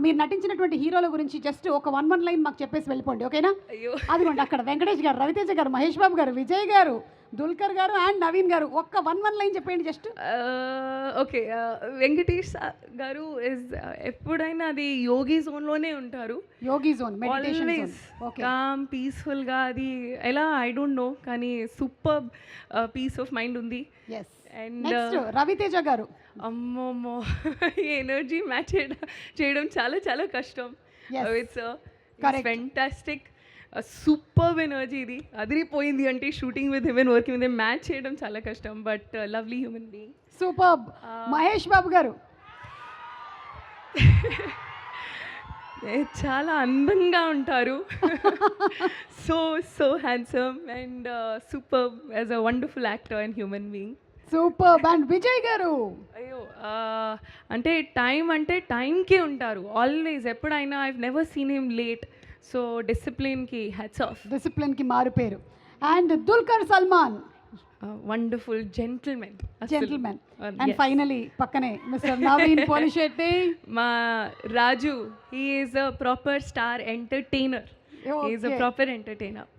మీరు నటించినటువంటి హీరోల గురించి జస్ట్ ఒక వన్ లైన్ మాకు చెప్పేసి వెళ్ళిపోండి, ఓకేనా? అయ్యో అదిగోండి అక్కడ వెంకటేష్ గారు, రవితేజ గారు, మహేష్ బాబు గారు, విజయ్ గారు, దుల్కర్ గారు అండ్ నవీన్ గారు ఒక్క వన్ లైన్ చెప్పండి జస్ట్. ఓకే. వెంకటేష్ గారు ఇస్ ఎప్పుడైనా అది యోగి జోన్లోనే ఉంటారు. యోగి zone, meditation zone. Always okay, com పీస్ఫుల్గా, అది ఎలా ఐ డోంట్ నో, కానీ సూపర్ పీస్ ఆఫ్ మైండ్ ఉంది. ఎస్. అండ్ నెక్స్ట్ రవితేజ గారు. అమ్మమ్మో ఈ ఎనర్జీ మ్యాచ్ చేయడం చాలా చాలా కష్టం. Yes. It's Correct. Fantastic, super energy. ఇది అదిరిపోయింది అంటే shooting with him and working with him match చేయడం చాలా కష్టం, but lovely human being. Super. Mahesh Babu garu. చాలా అందంగా ఉంటారు. So so handsome and super as a wonderful actor and human being. Super. And Vijay garu. అయ్యో అంటే టైంకే ఉంటారు ఆల్వేస్, ఎప్పుడైనా I never seen him late. So డిసిప్లిన్కి హ్యాట్స్ ఆఫ్. డిసిప్లిన్ కి మారు పేరు. And Dulquer Salmaan. Wonderful gentlemen. Gentlemen. And finally పక్కనే మిస్టర్ నవీన్ పోలిశెట్టి. మా Raju, he is a proper star entertainer. He is a proper entertainer.